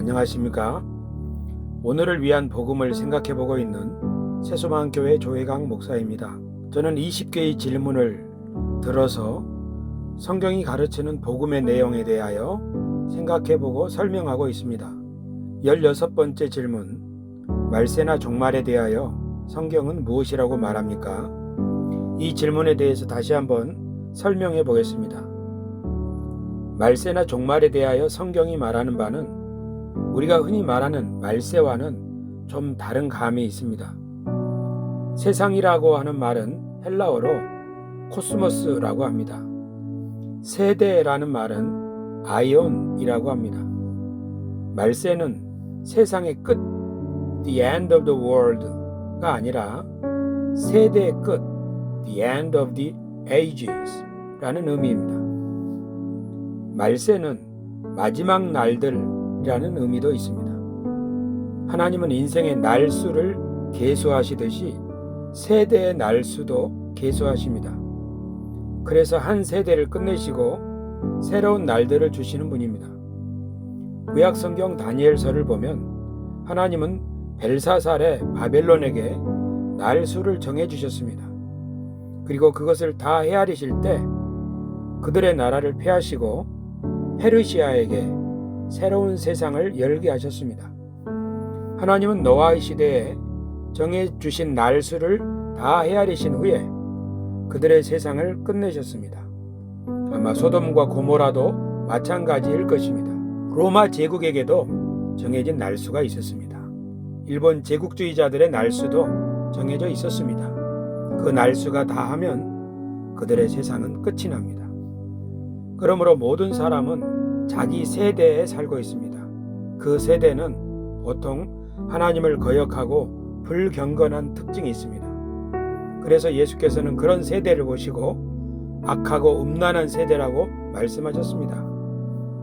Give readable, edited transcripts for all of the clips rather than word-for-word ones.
안녕하십니까? 오늘을 위한 복음을 생각해 보고 있는 세수만교회 조혜강 목사입니다. 저는 20개의 질문을 들어서 성경이 가르치는 복음의 내용에 대하여 생각해 보고 설명하고 있습니다. 16번째 질문, 말세나 종말에 대하여 성경은 무엇이라고 말합니까? 이 질문에 대해서 다시 한번 설명해 보겠습니다. 말세나 종말에 대하여 성경이 말하는 바는 우리가 흔히 말하는 말세와는 좀 다른 감이 있습니다. 세상이라고 하는 말은 헬라어로 코스모스라고 합니다. 세대라는 말은 아이온이라고 합니다. 말세는 세상의 끝, the end of the world가 아니라 세대의 끝, the end of the ages 라는 의미입니다. 말세는 마지막 날들이라는 의미도 있습니다. 하나님은 인생의 날수를 계수하시듯이 세대의 날수도 계수하십니다. 그래서 한 세대를 끝내시고 새로운 날들을 주시는 분입니다. 구약성경 다니엘서를 보면 하나님은 벨사살의 바벨론에게 날수를 정해주셨습니다. 그리고 그것을 다 헤아리실 때 그들의 나라를 폐하시고 페르시아에게 새로운 세상을 열게 하셨습니다. 하나님은 노아의 시대에 정해주신 날수를 다 헤아리신 후에 그들의 세상을 끝내셨습니다. 아마 소돔과 고모라도 마찬가지일 것입니다. 로마 제국에게도 정해진 날수가 있었습니다. 일본 제국주의자들의 날수도 정해져 있었습니다. 그 날수가 다하면 그들의 세상은 끝이 납니다. 그러므로 모든 사람은 자기 세대에 살고 있습니다. 그 세대는 보통 하나님을 거역하고 불경건한 특징이 있습니다. 그래서 예수께서는 그런 세대를 보시고 악하고 음란한 세대라고 말씀하셨습니다.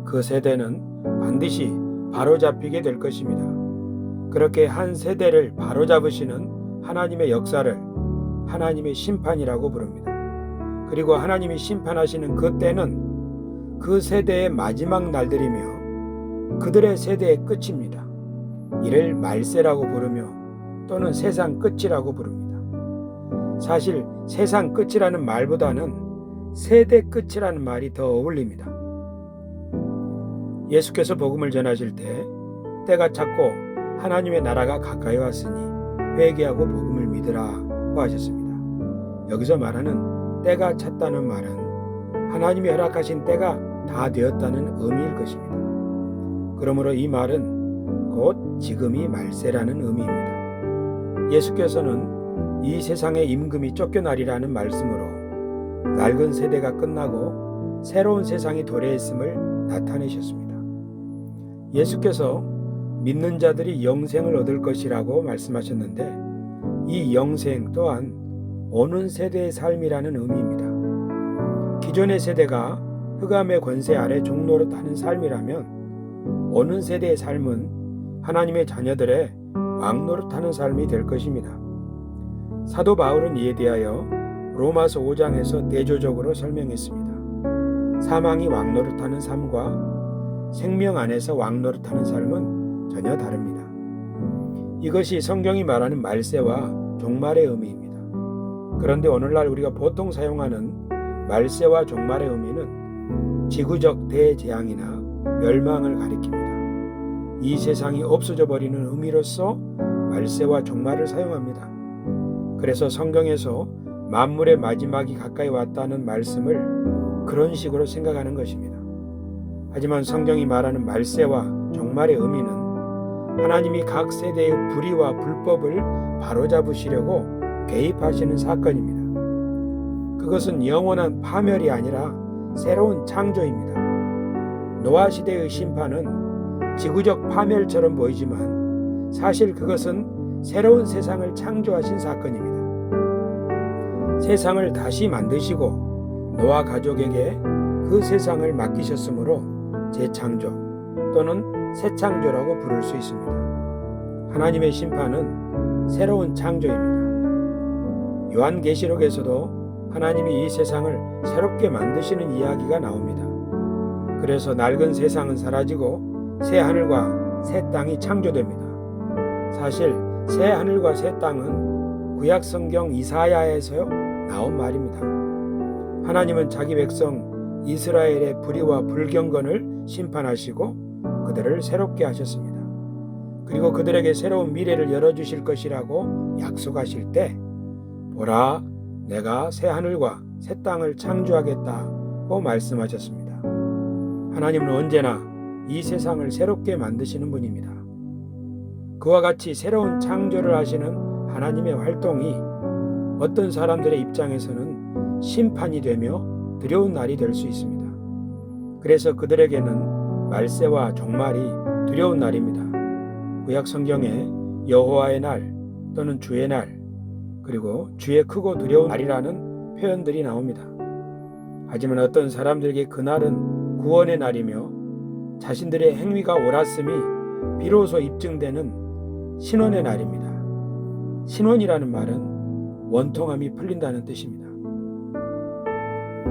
그 세대는 반드시 바로잡히게 될 것입니다. 그렇게 한 세대를 바로잡으시는 하나님의 역사를 하나님의 심판이라고 부릅니다. 그리고 하나님이 심판하시는 그 때는 그 세대의 마지막 날들이며 그들의 세대의 끝입니다. 이를 말세라고 부르며 또는 세상 끝이라고 부릅니다. 사실 세상 끝이라는 말보다는 세대 끝이라는 말이 더 어울립니다. 예수께서 복음을 전하실 때 때가 찼고 하나님의 나라가 가까이 왔으니 회개하고 복음을 믿으라고 하셨습니다. 여기서 말하는 때가 찼다는 말은 하나님이 허락하신 때가 다 되었다는 의미일 것입니다. 그러므로 이 말은 곧 지금이 말세라는 의미입니다. 예수께서는 이 세상의 임금이 쫓겨나리라는 말씀으로 낡은 세대가 끝나고 새로운 세상이 도래했음을 나타내셨습니다. 예수께서 믿는 자들이 영생을 얻을 것이라고 말씀하셨는데 이 영생 또한 오는 세대의 삶이라는 의미입니다. 기존의 세대가 흑암의 권세 아래 종노릇하는 삶이라면 오는 세대의 삶은 하나님의 자녀들의 왕노릇하는 삶이 될 것입니다. 사도 바울은 이에 대하여 로마서 5장에서 대조적으로 설명했습니다. 사망이 왕노릇하는 삶과 생명 안에서 왕노릇하는 삶은 전혀 다릅니다. 이것이 성경이 말하는 말세와 종말의 의미입니다. 그런데 오늘날 우리가 보통 사용하는 말세와 종말의 의미는 지구적 대재앙이나 멸망을 가리킵니다. 이 세상이 없어져 버리는 의미로서 말세와 종말을 사용합니다. 그래서 성경에서 만물의 마지막이 가까이 왔다는 말씀을 그런 식으로 생각하는 것입니다. 하지만 성경이 말하는 말세와 종말의 의미는 하나님이 각 세대의 불의와 불법을 바로잡으시려고 개입하시는 사건입니다. 그것은 영원한 파멸이 아니라 새로운 창조입니다. 노아 시대의 심판은 지구적 파멸처럼 보이지만 사실 그것은 새로운 세상을 창조하신 사건입니다. 세상을 다시 만드시고 노아 가족에게 그 세상을 맡기셨으므로 재창조 또는 새창조라고 부를 수 있습니다. 하나님의 심판은 새로운 창조입니다. 요한계시록에서도 하나님이 이 세상을 새롭게 만드시는 이야기가 나옵니다. 그래서 낡은 세상은 사라지고 새 하늘과 새 땅이 창조됩니다. 사실 새 하늘과 새 땅은 구약 성경 이사야에서 나온 말입니다. 하나님은 자기 백성 이스라엘의 불의와 불경건을 심판하시고 그들을 새롭게 하셨습니다. 그리고 그들에게 새로운 미래를 열어주실 것이라고 약속하실 때 보라, 내가 새 하늘과 새 땅을 창조하겠다고 말씀하셨습니다. 하나님은 언제나 이 세상을 새롭게 만드시는 분입니다. 그와 같이 새로운 창조를 하시는 하나님의 활동이 어떤 사람들의 입장에서는 심판이 되며 두려운 날이 될 수 있습니다. 그래서 그들에게는 말세와 종말이 두려운 날입니다. 구약 성경에 여호와의 날 또는 주의 날 그리고 주의 크고 두려운 날이라는 표현들이 나옵니다. 하지만 어떤 사람들에게 그날은 구원의 날이며 자신들의 행위가 옳았음이 비로소 입증되는 신원의 날입니다. 신원이라는 말은 원통함이 풀린다는 뜻입니다.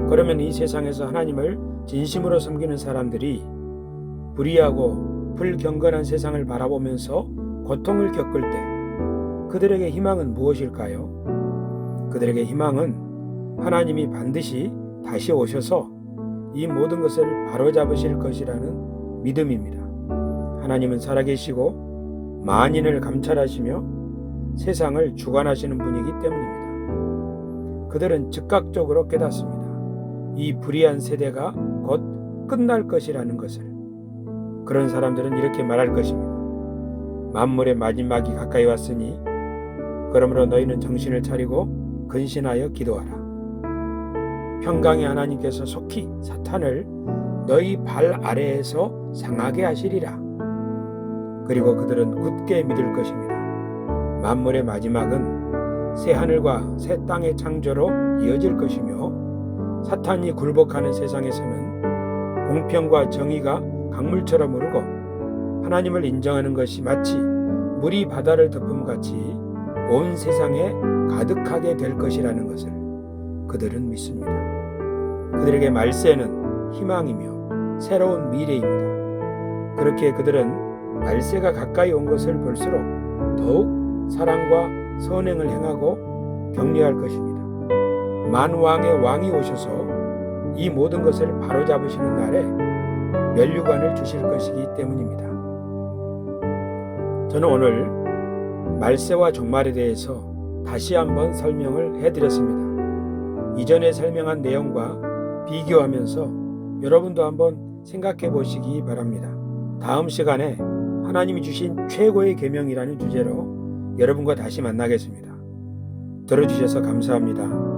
그러면 이 세상에서 하나님을 진심으로 섬기는 사람들이 불의하고 불경건한 세상을 바라보면서 고통을 겪을 때 그들에게 희망은 무엇일까요? 그들에게 희망은 하나님이 반드시 다시 오셔서 이 모든 것을 바로잡으실 것이라는 믿음입니다. 하나님은 살아계시고 만인을 감찰하시며 세상을 주관하시는 분이기 때문입니다. 그들은 즉각적으로 깨닫습니다. 이 불의한 세대가 곧 끝날 것이라는 것을. 그런 사람들은 이렇게 말할 것입니다. 만물의 마지막이 가까이 왔으니 그러므로 너희는 정신을 차리고 근신하여 기도하라. 평강의 하나님께서 속히 사탄을 너희 발 아래에서 상하게 하시리라. 그리고 그들은 굳게 믿을 것입니다. 만물의 마지막은 새 하늘과 새 땅의 창조로 이어질 것이며 사탄이 굴복하는 세상에서는 공평과 정의가 강물처럼 흐르고 하나님을 인정하는 것이 마치 물이 바다를 덮음같이 온 세상에 가득하게 될 것이라는 것을 그들은 믿습니다. 그들에게 말세는 희망이며 새로운 미래입니다. 그렇게 그들은 말세가 가까이 온 것을 볼수록 더욱 사랑과 선행을 행하고 격려할 것입니다. 만왕의 왕이 오셔서 이 모든 것을 바로잡으시는 날에 면류관을 주실 것이기 때문입니다. 저는 오늘 말세와 종말에 대해서 다시 한번 설명을 해드렸습니다. 이전에 설명한 내용과 비교하면서 여러분도 한번 생각해 보시기 바랍니다. 다음 시간에 하나님이 주신 최고의 계명이라는 주제로 여러분과 다시 만나겠습니다. 들어주셔서 감사합니다.